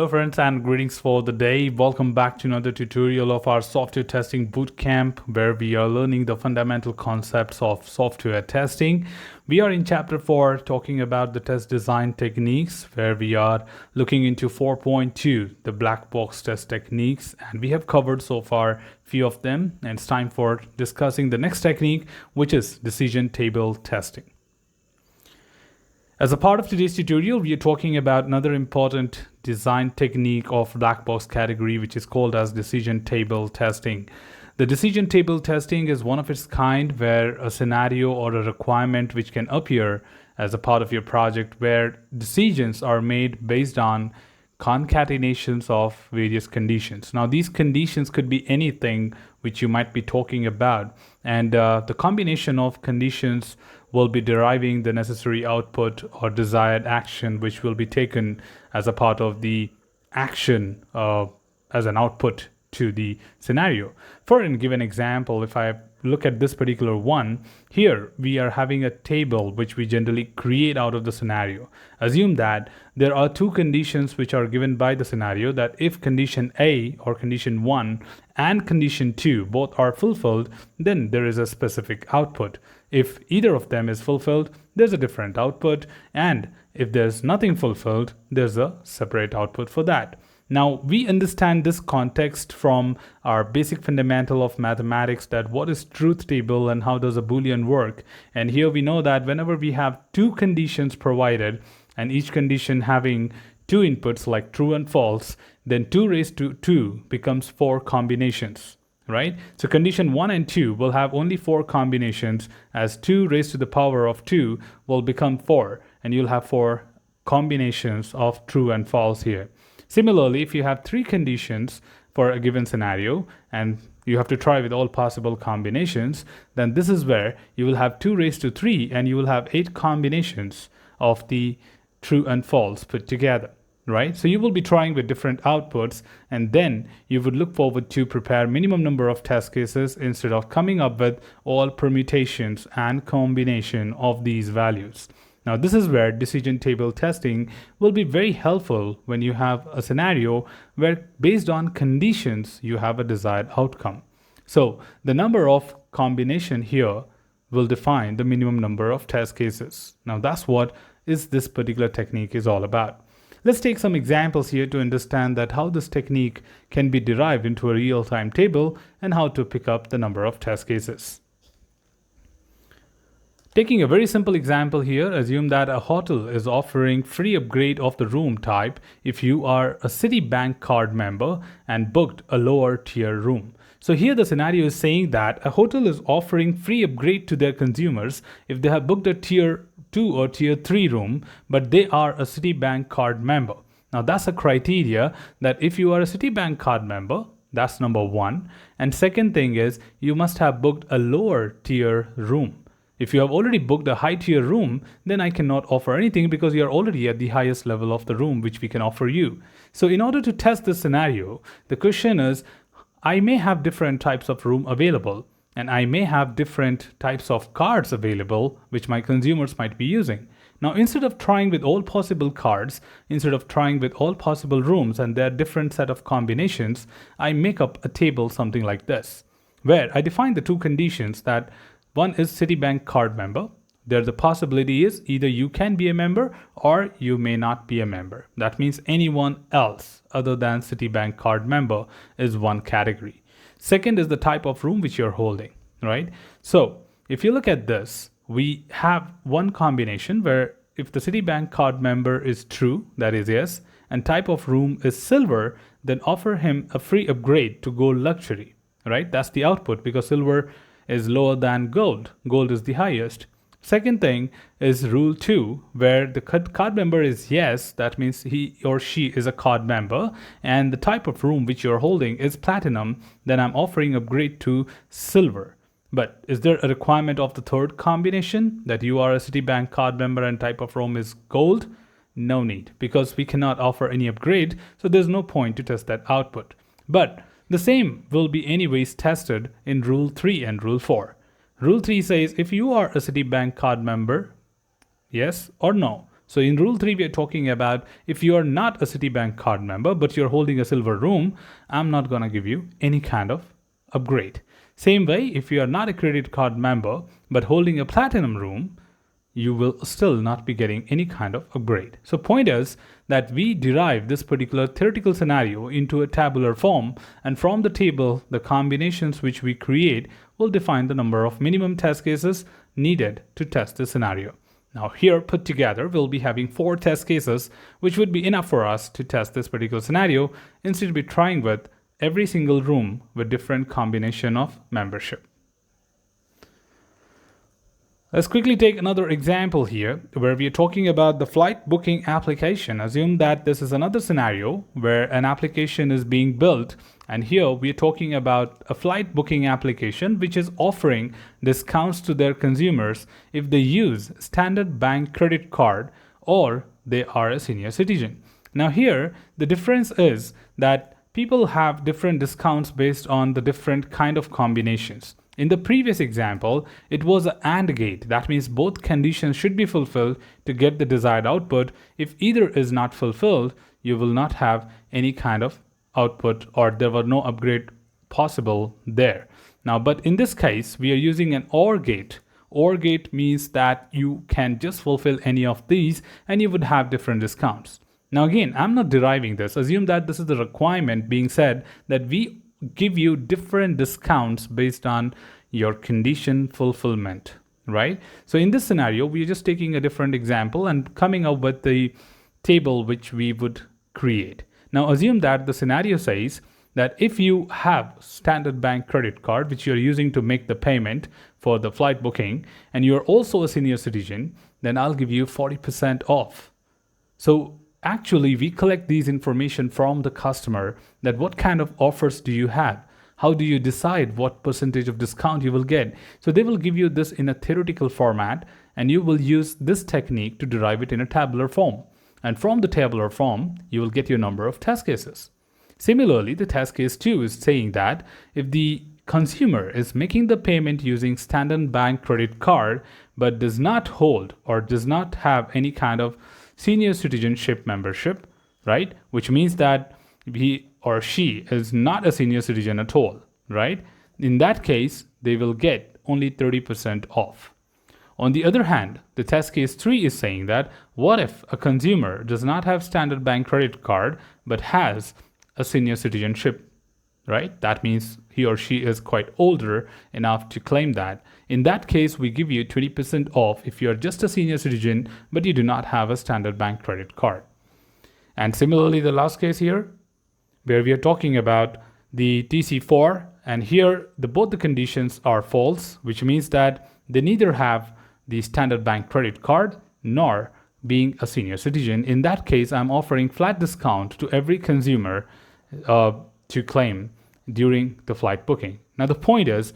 Hello friends and greetings for the day. Welcome back to another tutorial of our software testing bootcamp where we are learning the fundamental concepts of software testing. We are in chapter 4 talking about the test design techniques where we are looking into 4.2, the black box test techniques, and we have covered so far few of them, and it's time for discussing the next technique, which is decision table testing. As a part of today's tutorial, we are talking about another important design technique of black box category, which is called as decision table testing. The decision table testing is one of its kind where a scenario or a requirement which can appear as a part of your project where decisions are made based on concatenations of various conditions. Now, these conditions could be anything which you might be talking about, and the combination of conditions will be deriving the necessary output or desired action which will be taken as a part of the action as an output to the scenario. For a given example, if I look at this particular one, here we are having a table which we generally create out of the scenario. Assume that there are two conditions which are given by the scenario, that if condition A or condition 1 and condition 2 both are fulfilled, then there is a specific output. If either of them is fulfilled, there's a different output, and if there's nothing fulfilled, there's a separate output for that. Now, we understand this context from our basic fundamental of mathematics, that what is truth table and how does a Boolean work. And here we know that whenever we have two conditions provided and each condition having two inputs like true and false, then 2 raised to 2 becomes 4 combinations, right? So condition 1 and 2 will have only 4 combinations, as 2 raised to the power of 2 will become 4, and you'll have 4 combinations of true and false here. Similarly, if you have 3 conditions for a given scenario and you have to try with all possible combinations, then this is where you will have 2 raised to 3 and you will have 8 combinations of the true and false put together, right? So you will be trying with different outputs, and then you would look forward to prepare minimum number of test cases instead of coming up with all permutations and combination of these values. Now, this is where decision table testing will be very helpful when you have a scenario where based on conditions you have a desired outcome. So the number of combination here will define the minimum number of test cases. Now, that's what this particular technique is all about. Let's take some examples here to understand that how this technique can be derived into a real-time table and how to pick up the number of test cases. Taking a very simple example here, assume that a hotel is offering free upgrade of the room type if you are a Citibank card member and booked a lower tier room. So here the scenario is saying that a hotel is offering free upgrade to their consumers if they have booked a tier 2 or tier 3 room, but they are a Citibank card member. Now that's a criteria that if you are a Citibank card member, that's number 1. And second thing is you must have booked a lower tier room. If you have already booked a high tier room, then I cannot offer anything because you are already at the highest level of the room which we can offer you. So in order to test this scenario, the question is, I may have different types of room available, and I may have different types of cards available which my consumers might be using. Now, instead of trying with all possible cards, instead of trying with all possible rooms and their different set of combinations, I make up a table something like this, where I define the two conditions that one is Citibank card member. There the possibility is either you can be a member or you may not be a member. That means anyone else other than Citibank card member is one category. Second is the type of room which you're holding, right? So if you look at this, we have one combination where if the Citibank card member is true, that is yes, and type of room is silver, then offer him a free upgrade to gold luxury, right? That's the output because silver is lower than gold. Gold is the highest. Second thing is rule 2, where the card member is yes, that means he or she is a card member, and the type of room which you're holding is platinum, then I'm offering upgrade to silver. But is there a requirement of the third combination that you are a Citibank card member and type of room is gold? No need, because we cannot offer any upgrade, so there's no point to test that output. But the same will be anyways tested in Rule 3 and Rule 4. Rule 3 says if you are a Citibank card member, yes or no. So in rule 3, we are talking about if you are not a Citibank card member, but you're holding a silver room, I'm not going to give you any kind of upgrade. Same way, if you are not a credit card member, but holding a platinum room, you will still not be getting any kind of upgrade. So point is that we derive this particular theoretical scenario into a tabular form, and from the table, the combinations which we create will define the number of minimum test cases needed to test the scenario. Now here put together, we'll be having 4 test cases, which would be enough for us to test this particular scenario instead of trying with every single room with different combination of membership. Let's quickly take another example here where we are talking about the flight booking application. Assume that this is another scenario where an application is being built, and here we are talking about a flight booking application which is offering discounts to their consumers if they use standard bank credit card or they are a senior citizen. Now here the difference is that people have different discounts based on the different kind of combinations. In the previous example, it was an AND gate. That means both conditions should be fulfilled to get the desired output. If either is not fulfilled, you will not have any kind of output, or there were no upgrade possible there. Now, but in this case, we are using an OR gate. OR gate means that you can just fulfill any of these and you would have different discounts. Now again, I'm not deriving this. Assume that this is the requirement being said that we give you different discounts based on your condition fulfillment, right? So in this scenario, we are just taking a different example and coming up with the table which we would create. Now assume that the scenario says that if you have standard bank credit card which you're using to make the payment for the flight booking and you're also a senior citizen, then I'll give you 40% off. So actually, we collect these information from the customer that what kind of offers do you have? How do you decide what percentage of discount you will get? So they will give you this in a theoretical format and you will use this technique to derive it in a tabular form. And from the tabular form, you will get your number of test cases. Similarly, the test case 2 is saying that if the consumer is making the payment using standard bank credit card but does not hold or does not have any kind of senior citizenship membership, right? Which means that he or she is not a senior citizen at all, right? In that case, they will get only 30% off. On the other hand, the test case 3 is saying that what if a consumer does not have standard bank credit card but has a senior citizenship, right? That means he or she is quite older enough to claim that. In that case, we give you 20% off if you're just a senior citizen, but you do not have a standard bank credit card. And similarly, the last case here, where we are talking about the TC4, and here both the conditions are false, which means that they neither have the standard bank credit card nor being a senior citizen. In that case, I'm offering flat discount to every consumer to claim during the flight booking. Now the point is,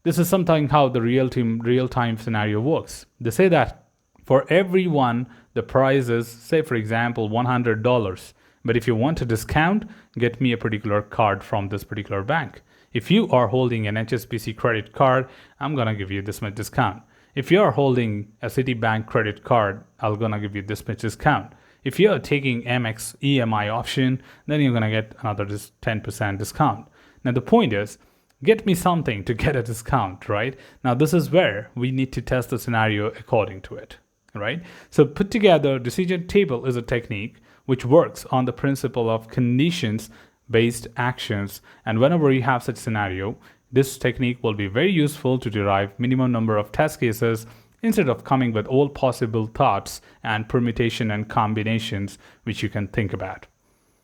this is something how the real-time scenario works. They say that for everyone, the price is, say for example, $100. But if you want a discount, get me a particular card from this particular bank. If you are holding an HSBC credit card, I'm gonna give you this much discount. If you are holding a Citibank credit card, I'm gonna give you this much discount. If you're taking Amex EMI option, then you're gonna get another 10% discount. Now the point is, get me something to get a discount, right? Now this is where we need to test the scenario according to it, right? So put together, decision table is a technique which works on the principle of conditions-based actions. And whenever you have such scenario, this technique will be very useful to derive minimum number of test cases instead of coming with all possible thoughts and permutation and combinations which you can think about.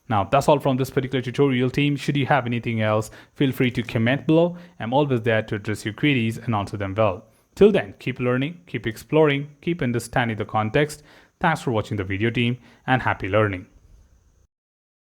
Now, that's all from this particular tutorial team. Should you have anything else, feel free to comment below. I'm always there to address your queries and answer them well. Till then, keep learning, keep exploring, keep understanding the context. Thanks for watching the video team and happy learning.